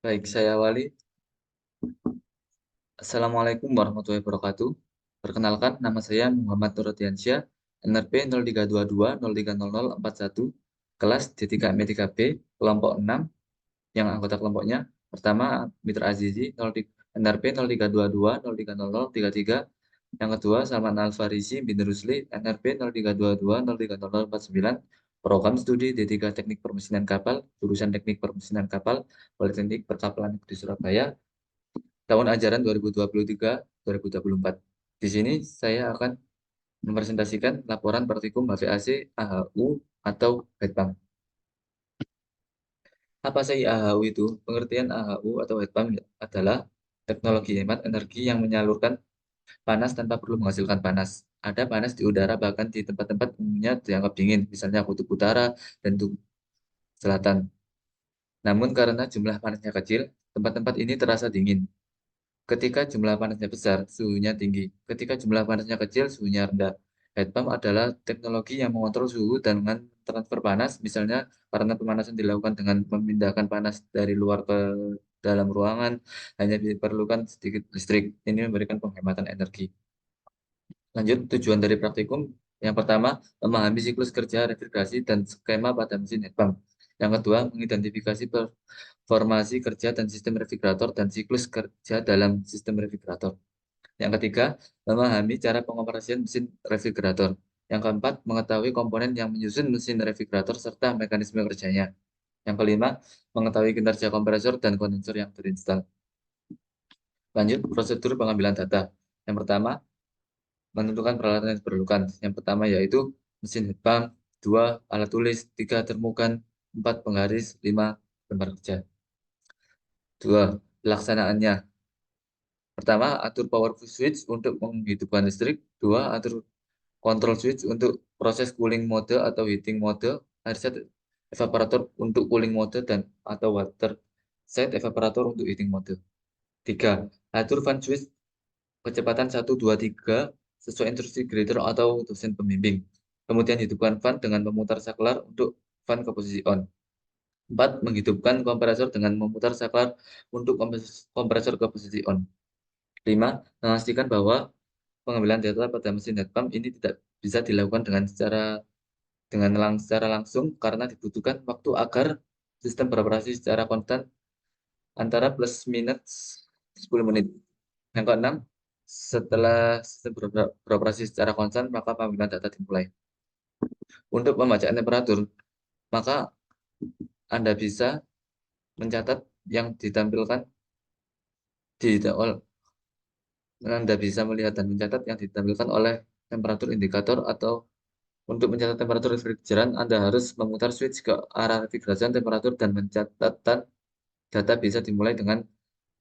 Baik, saya awali. Assalamualaikum warahmatullahi wabarakatuh. Perkenalkan, nama saya Muhammad Nurdiansyah, NRP 0322030041, kelas D3M3B, kelompok 6, yang anggota kelompoknya. Pertama, Mitra Azizi, NRP 0322030033. Yang kedua, Salman Al-Farisi bin Rusli, NRP 0322030049, Program Studi D3 Teknik Permesinan Kapal, jurusan Teknik Permesinan Kapal, Politeknik Perkapalan Negeri Surabaya, tahun ajaran 2023-2024. Di sini saya akan mempresentasikan laporan praktikum HVAC AHU atau heat pump. Apa sih AHU itu? Pengertian AHU atau heat pump adalah teknologi hemat energi yang menyalurkan panas tanpa perlu menghasilkan panas. Ada panas di udara bahkan di tempat-tempat umumnya dianggap dingin, misalnya kutub utara dan kutub selatan. Namun karena jumlah panasnya kecil, tempat-tempat ini terasa dingin. Ketika jumlah panasnya besar, suhunya tinggi. Ketika jumlah panasnya kecil, suhunya rendah. Heat pump adalah teknologi yang mengontrol suhu dengan transfer panas, misalnya karena pemanasan dilakukan dengan memindahkan panas dari luar ke dalam ruangan, hanya diperlukan sedikit listrik. Ini memberikan penghematan energi. Lanjut, tujuan dari praktikum. Yang pertama, memahami siklus kerja, refrigerasi, dan skema pada mesin heat pump. Yang kedua, mengidentifikasi performasi kerja dan sistem refrigerator dan siklus kerja dalam sistem refrigerator. Yang ketiga, memahami cara pengoperasian mesin refrigerator. Yang keempat, mengetahui komponen yang menyusun mesin refrigerator serta mekanisme kerjanya. Yang kelima, mengetahui kinerja kompresor dan kondensor yang terinstall. Lanjut, prosedur pengambilan data. Yang pertama, menentukan peralatan yang diperlukan. Yang pertama yaitu mesin heat pump, 2 alat tulis, 3 termogan, 4 penggaris, 5 lembar kerja. 2 pelaksanaannya. Pertama, atur power switch untuk menghidupkan listrik. 2 atur control switch untuk proses cooling mode atau heating mode, air set evaporator untuk cooling mode dan atau water set evaporator untuk heating mode. 3 atur fan switch kecepatan 1, 2, 3 sesuai instruksi grader atau dosen pembimbing. Kemudian hidupkan fan dengan memutar saklar untuk fan ke posisi on. 4 menghidupkan kompresor dengan memutar saklar untuk kompresor ke posisi on. 5 memastikan bahwa pengambilan data pada mesin heat pump ini tidak bisa dilakukan secara langsung karena dibutuhkan waktu agar sistem beroperasi secara konstan antara plus minus 10 menit. Yang keenam, setelah sistem beroperasi secara konstan, maka pengambilan data dimulai. Untuk pembacaan temperatur, maka Anda bisa mencatat yang ditampilkan di Anda bisa melihat dan mencatat yang ditampilkan oleh temperatur indikator atau untuk mencatat temperatur refrigeran, Anda harus memutar switch ke arah refrigerasi temperatur dan mencatat data bisa dimulai dengan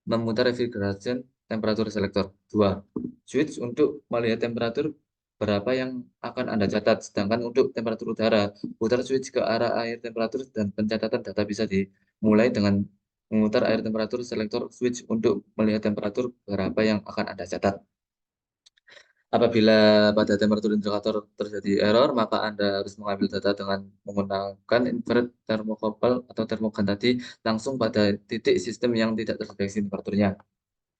memutar refrigerasi temperatur selektor. 2. Switch untuk melihat temperatur berapa yang akan Anda catat. Sedangkan untuk temperatur udara, putar switch ke arah air temperatur dan pencatatan data bisa dimulai dengan memutar air temperatur selektor switch untuk melihat temperatur berapa yang akan Anda catat. Apabila pada temperatur indikator terjadi error, maka Anda harus mengambil data dengan menggunakan infrared thermocouple atau termogan tadi langsung pada titik sistem yang tidak terdeteksi temperaturnya.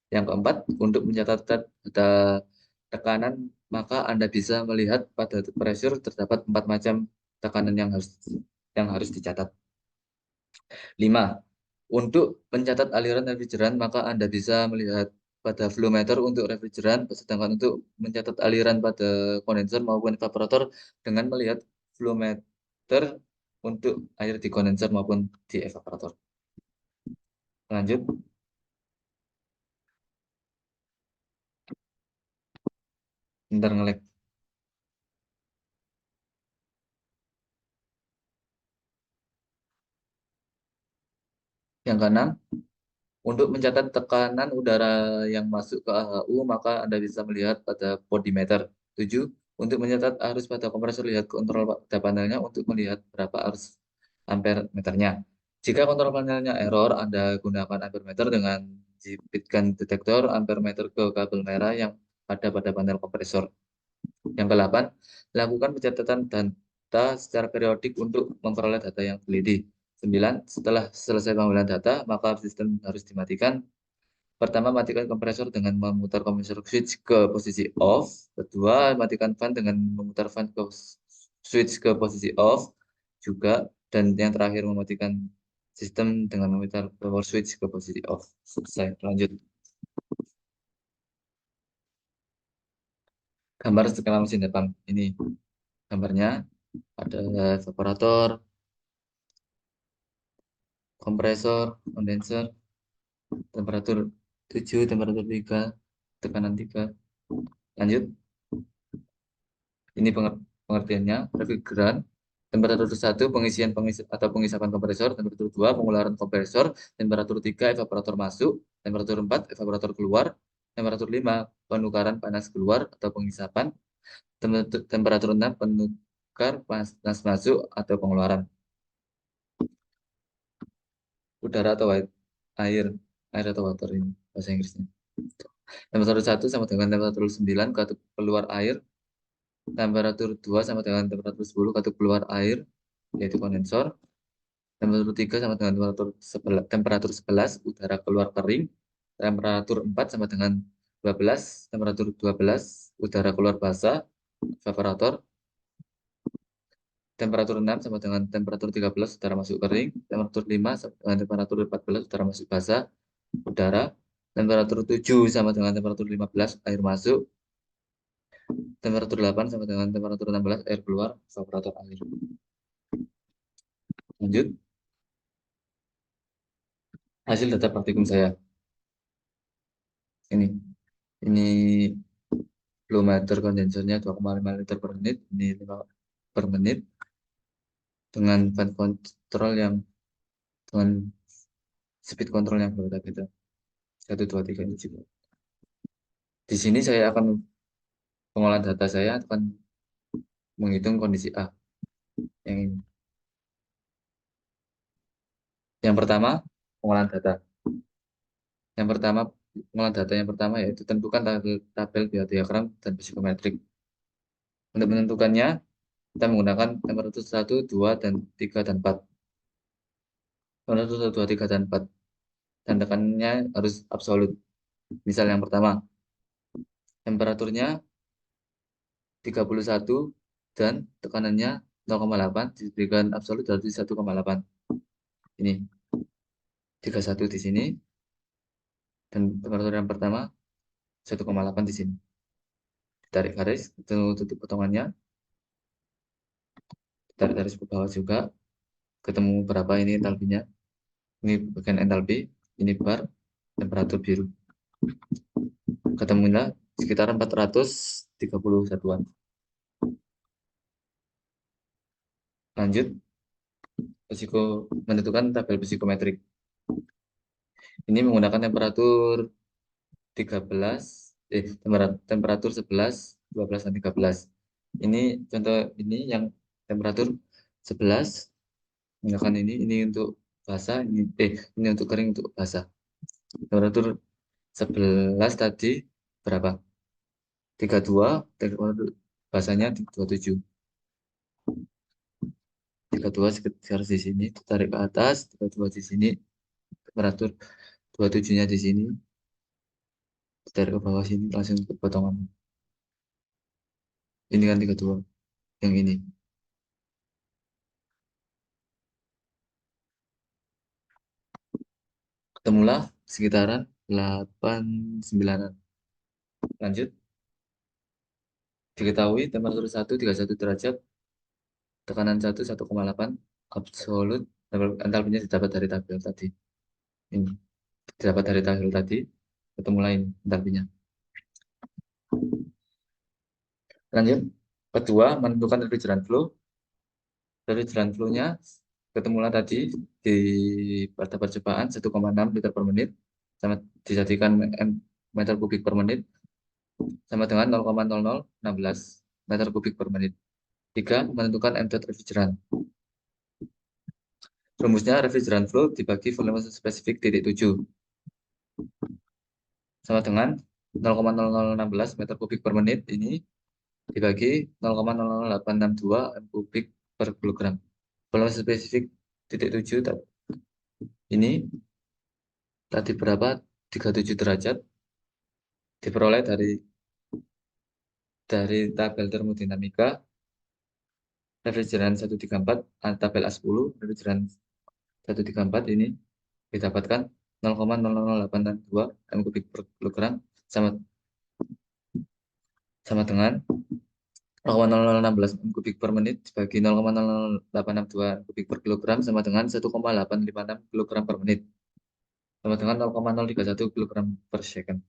Yang keempat, untuk mencatat data tekanan, maka Anda bisa melihat pada pressure terdapat 4 macam tekanan yang harus dicatat. 5. Untuk mencatat aliran refrigeran, maka Anda bisa melihat pada flow meter untuk refrigeran, sedangkan untuk mencatat aliran pada kondensor maupun evaporator dengan melihat flow meter untuk air di kondensor maupun di evaporator. Lanjut. Bentar ngelek. Yang keenam, untuk mencatat tekanan udara yang masuk ke AHU, maka Anda bisa melihat pada podimeter. 7. Untuk mencatat arus pada kompresor, lihat kontrol pada panelnya untuk melihat berapa arus ampere meternya. Jika kontrol panelnya error, Anda gunakan ampere meter dengan jepitkan detektor ampere meter ke kabel merah yang ada pada panel kompresor. Yang ke-8, lakukan pencatatan data secara periodik untuk memperoleh data yang teliti. 9. Setelah selesai pengumpulan data, maka sistem harus dimatikan. Pertama, matikan kompresor dengan memutar kompresor switch ke posisi off. Kedua, matikan fan dengan memutar fan ke switch ke posisi off juga. Dan yang terakhir, mematikan sistem dengan memutar power switch ke posisi off. Selesai. Lanjut. Gambar skema mesin Jepang. Ini gambarnya. Ada evaporator, kompresor, kondenser, temperatur 7, temperatur 3, tekanan 3. Lanjut. Ini pengertiannya. Refrigeran. Temperatur 1, atau pengisapan kompresor. Temperatur 2, pengeluaran kompresor. Temperatur 3, evaporator masuk. Temperatur 4, evaporator keluar. Temperatur 5, penukaran panas keluar atau pengisapan. Temperatur 6, penukar panas masuk atau pengeluaran. Udara atau air. Air atau water ini bahasa Inggrisnya. Temperatur 1 sama dengan temperatur 9 katup keluar air. Temperatur 2 sama dengan temperatur 10 katup keluar air, yaitu kondensor. Temperatur 3 sama dengan temperatur 11 udara keluar kering. Temperatur 4 sama dengan 12, temperatur 12 udara keluar basah, evaporator. Temperatur 6 sama dengan temperatur 13 udara masuk kering. Temperatur 5 sama dengan temperatur 14 udara masuk basah, udara. Temperatur 7 sama dengan temperatur 15 air masuk. Temperatur 8 sama dengan temperatur 16 air keluar, evaporator air. Lanjut. Hasil data praktikum saya. Ini flow meter kondensernya 2,5 liter per menit. Ini 5 per menit. Dengan fan control yang dengan speed control yang berbeda-beda. 1, 2, 3 ini juga. Di sini saya akan pengolahan data saya akan menghitung kondisi A yang ini. Yang pertama, pengolahan data. Yang pertama, pengolahan data yang pertama yaitu tentukan tabel diagram dan psikometrik. Untuk menentukannya, kita menggunakan temperatur 1, 2, dan 3, dan 4. Temperatur 1, 2, 3, dan 4. Dan tekanannya harus absolut. Misal yang pertama, temperaturnya 31 dan tekanannya 0,8 diberikan absolut berarti 1,8. Ini 31 di sini dan temperatur yang pertama 1,8 di sini. Tarik garis, tutup potongannya. Tarik garis ke bawah juga. Ketemu berapa ini entalpinya. Ini bagian entalpi, ini bar, temperatur biru. Ketemunya sekitar 430 satuan. Lanjut, menentukan tabel psikometrik. Ini menggunakan temperatur 13, temperatur 11, 12, dan 13. Ini contoh ini yang temperatur 11, misalkan ini untuk basah, ini untuk kering untuk basah. Temperatur 11 tadi berapa? 32, temperatur basahnya 27. 32 sekitar di sini, tarik ke atas, 32 di sini, temperatur 27-nya di sini, tarik ke bawah sini, langsung ke potongan. Ini kan 32, yang ini. Ketemulah sekitaran 89-an. Lanjut, diketahui temperatur 1, 31 derajat, tekanan 1,8, absolut, entalpinya didapat dari tabel tadi. Ini didapat dari tabel tadi, ketemu lain entalpinya. Lanjut, kedua, menentukan refrigerant flow. Refrigerant flow-nya ketemulah tadi di pada percobaan 1,6 liter per menit, sama dijadikan meter kubik per menit, sama dengan 0,0016 meter kubik per menit. 3. Menentukan mdot refrigeran. Rumusnya refrigerant flow dibagi volume spesifik titik 7 sama dengan 0,0016 meter kubik per menit ini dibagi 0,00862 m kubik per kilogram. Volume spesifik titik 7 ini tadi berapa? 37 derajat diperoleh dari tabel termodinamika refrigeran 134, tabel A10 refrigeran 134 ini didapatkan 0,00862 m kubik per kilogram sama sama dengan 0,0016 m kubik per menit dibagi 0,00862 m kubik per kilogram sama dengan 1,856 kilogram per menit sama dengan 0,031 kilogram per second.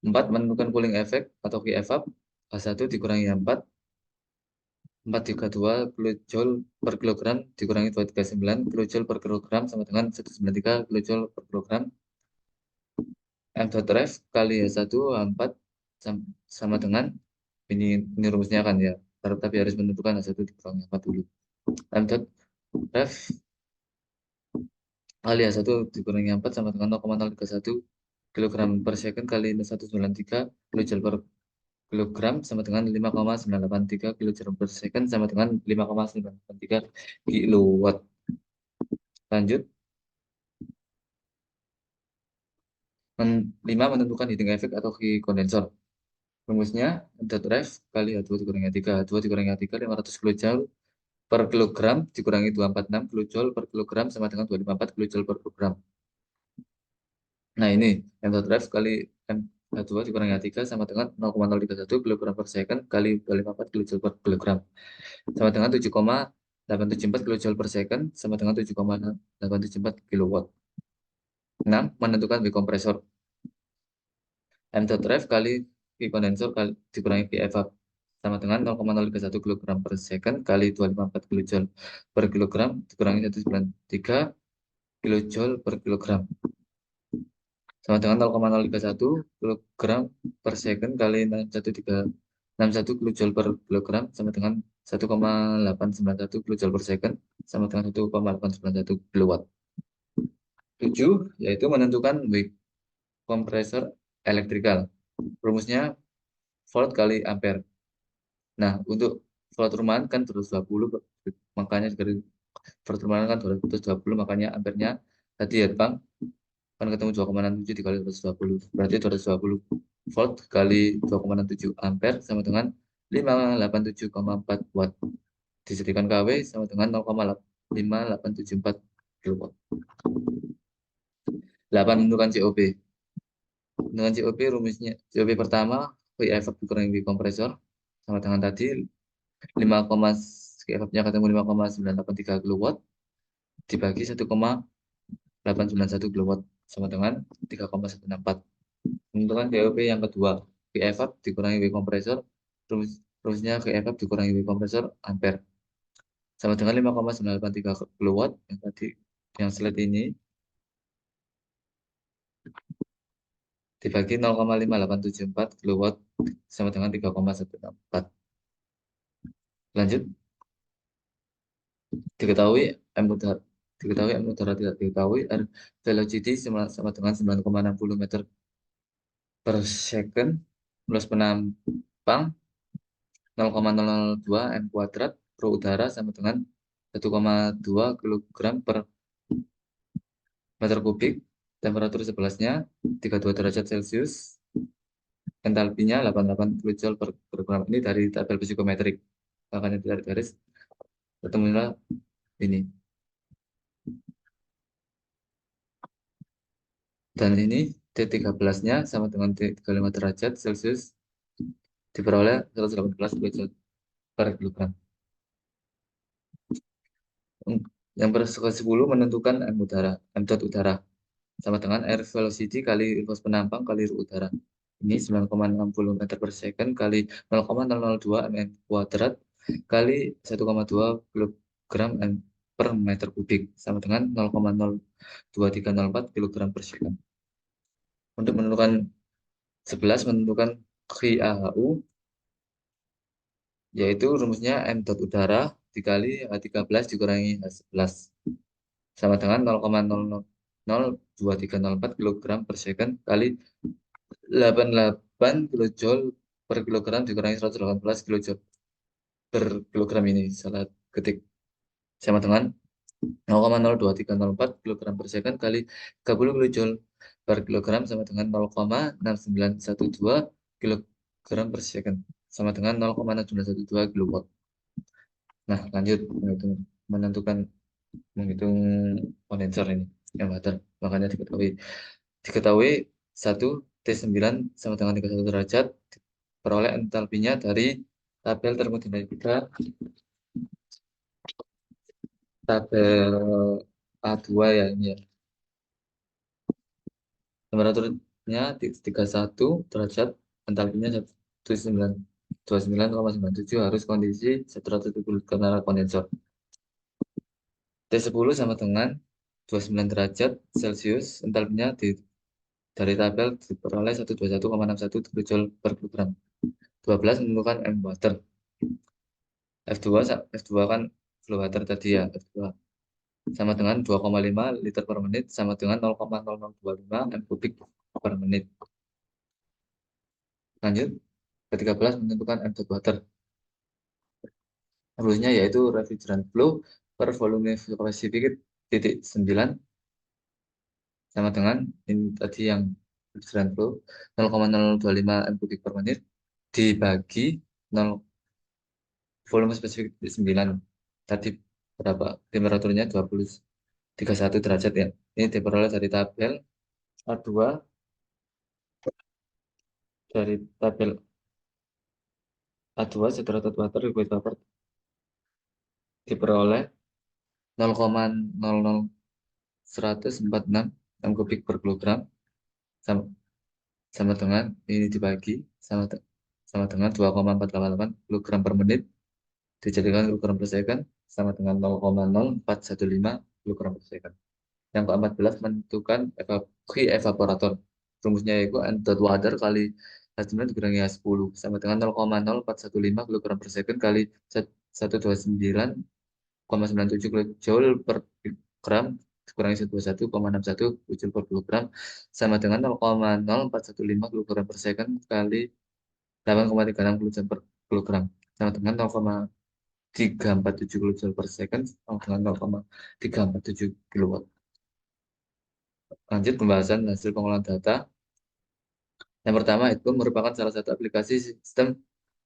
4. Menentukan cooling effect atau Qevap. H1 dikurangi 432 kilojoule per kilogram dikurangi 239 kilojoule per kilogram sama dengan 193 kilojoule per kilogram. M.ref kali H1 H4 sama dengan ini rumusnya kan ya. Tapi harus menentukan H1 dikurangi 4 dulu. M.ref kali H1 dikurangi 4 sama dengan 0,031 kilogram per second kali 193 kilojoule per kilogram sama dengan 5,983 kilojoule per second sama dengan 5,983 kilowatt. Lanjut. 5. Menentukan heating effect atau heat kondensor. Rumusnya ref kali H2 dikurangi H3. H2 dikurangi H3 500 kilojoule per kilogram dikurangi 246 kilojoule per kilogram sama dengan 254 kilojoule per kilogram. Nah ini ref kali H2 dikurangi H3 sama dengan 0,031 kilogram per second kali 254 kilojoule per kilogram sama dengan 7,874 kilojoule per second sama dengan 7,874 kilowatt. 6. Menentukan V kompresor. M.ref kali V kondensor kali dikurangi V evap sama dengan 0,031 kg per second kali 254 kilojoule per kilogram dikurangi 193 kilojoule per kilogram sama dengan 0,031 kg per second kali 61361 kilojoule per kilogram sama dengan 1,891 kilojoule per second sama dengan 1,891 kilowatt. 7. Yaitu menentukan W kompresor elektrikal. Rumusnya volt kali ampere. Nah, untuk volt rumahan kan 220, makanya dari volt rumahan kan 220, makanya ampernya tadi ya Bang, kan ketemu 2,67 dikali 220. Berarti 220 volt kali 2,67 ampere sama dengan 587,4 watt. Disediakan KW sama dengan 0,5874 kilowatt. 8. Menentukan COP. Dengan COP rumusnya, COP pertama, V effort dikurangi V kompresor, sama dengan tadi 5, efeknya ketemu 5,983 kilowatt dibagi 1,891 kilowatt sama dengan 3,164. Menentukan VOP yang kedua, VFAP dikurangi V kompresor, rumusnya VFAP dikurangi V kompresor ampere sama dengan 5,983 kilowatt yang tadi yang slide ini dibagi 0,5874 kilowatt sama dengan 3,164. Lanjut. Diketahui M udara tidak diketahui, air velocity sama dengan 9,60 meter per second plus penampang 0,002 m kuadrat per udara sama dengan 1,2 kilogram per meter kubik. Temperatur 11-nya 32 derajat Celcius. Entalpinya 88 kilojoule per kilogram. Ini dari tabel psikometrik. Makanya dari garis ketemulah ini. Dan ini T13-nya sama dengan T35 derajat Celcius diperoleh 118 kilojoule per kilogram. Yang ke-10 menentukan M udara, M dot udara sama dengan air velocity kali infus penampang kali udara. Ini 9,60 meter per second kali 0,002 mm kuadrat kali 1,2 kilogram per meter kubik sama dengan 0,02304 kilogram per second. Untuk menentukan 11 menentukan KIAHU yaitu rumusnya M dot udara dikali H13 dikurangi H11 sama dengan 0,02304 kilogram per second kali 88 kilojoule per kilogram dikurangi 118 kilojoule per kilogram ini salah ketik. sama dengan 0,02304 kilogram per second kali 30 kilojoule per kilogram sama dengan 0,6912 kilogram per second sama dengan 0,6912 kilowatt. Nah, lanjut menentukan menghitung kondensor ini yang water. Makanya diketahui 1 T9 sama dengan 31 derajat, peroleh entalpinya dari tabel termodinamika, tabel A2 ya ini ya. Temperaturnya 31 derajat, entalpinya 29,97 harus kondisi 170 karena kondensor. T10 sama dengan 29 derajat Celcius, entalpinya dari tabel diperoleh 121,61 kilojoule per kilogram. 12 menentukan M water. F2 F2 kan flow water tadi ya, F2 sama dengan 2,5 liter per menit sama dengan 0,0025 M kubik per menit. Lanjut, ke-13 menentukan M water. Rumusnya yaitu refrigerant flow per volume specific titik 9 sama dengan ini tadi yang refrigerant flow 0,025 M kubik per menit dibagi 0 volume spesifik 9 tadi berapa temperaturnya 31 derajat ya, ini diperoleh dari tabel A2, dari tabel A2 sederajat water liquid vapor diperoleh 0,00146 m kubik per kilogram sama, sama dengan ini dibagi sama dengan 2,488 kilogram per menit dijadikan kilogram per second sama dengan 0,0415 kilogram per second. Yang ke-14 menentukan evaporator. Rumusnya yaitu N dot water kali H9 dikurangi H10 sama dengan 0,0415 kilogram per second kali 129,97 kilojoule per gram dikurangi 121,61 kilojoule per kilogram sama dengan 0,0415 kilogram per second kali 8,36 kilojoule per kilogram sama dengan 0,347 kilojoule per second sama dengan 0,347 kilowatt. Lanjut pembahasan hasil pengolahan data. Yang pertama itu merupakan salah satu aplikasi sistem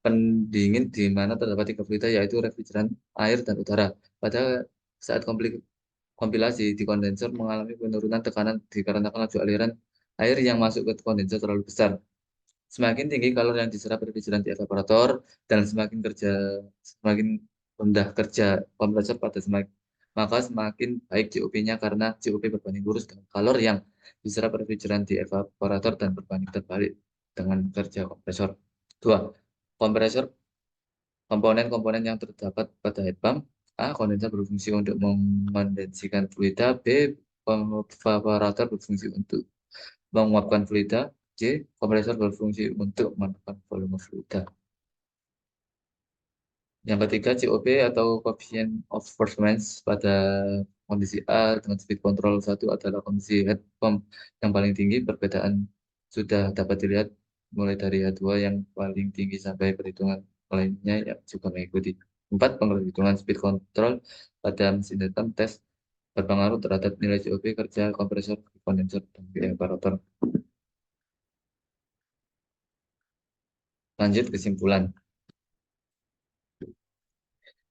pendingin di mana terdapat tiga fluida yaitu refrigeran, air, dan udara. Pada saat kompilasi di kondensor mengalami penurunan tekanan dikarenakan laju aliran air yang masuk ke kondensor terlalu besar. Semakin tinggi kalori yang diserap refrigeran di evaporator dan semakin rendah kerja kompresor pada maka semakin baik COP-nya karena COP berbanding lurus dengan kalori yang diserap refrigeran di evaporator dan berbanding terbalik dengan kerja kompresor. Dua, kompresor komponen-komponen yang terdapat pada heat pump. A. Kondensor berfungsi untuk mengondensikan fluida. B. Evaporator berfungsi untuk menguapkan fluida. C. Kompresor berfungsi untuk menekan volume fluida. Yang ketiga, COP atau coefficient of performance pada kondisi A dengan speed control 1 adalah kondisi heat pump yang paling tinggi. Perbedaan sudah dapat dilihat mulai dari H2 yang paling tinggi sampai perhitungan lainnya yang juga mengikuti. 4. Penghitungan speed control pada mesin heat pump test berpengaruh terhadap nilai COP, kerja kompresor, kondensor, dan evaporator. Lanjut kesimpulan.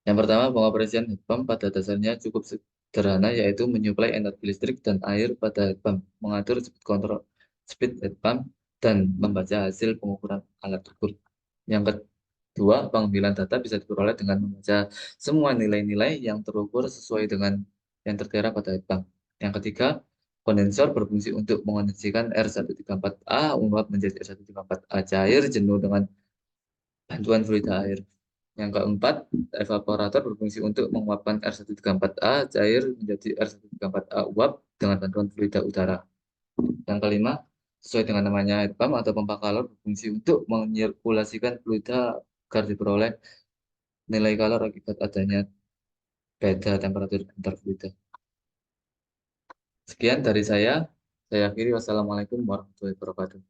Yang pertama, pengoperasian heat pump pada dasarnya cukup sederhana, yaitu menyuplai energi listrik dan air pada heat pump, mengatur speed control speed heat pump, dan membaca hasil pengukuran alat ukur. Yang kedua, pengambilan data bisa diperoleh dengan membaca semua nilai-nilai yang terukur sesuai dengan yang tertera pada heat pump. Yang ketiga, kondensor berfungsi untuk mengondensikan R134A menguap menjadi R134A cair jenuh dengan bantuan fluida air. Yang keempat, evaporator berfungsi untuk menguapkan R134A cair menjadi R134A uap dengan bantuan fluida udara. Yang kelima, sesuai dengan namanya, heat pump atau pompa kalor berfungsi untuk menyirkulasikan fluida agar diperoleh nilai kalor akibat adanya beda temperatur antar fluida. Sekian dari saya akhiri. Wassalamualaikum warahmatullahi wabarakatuh.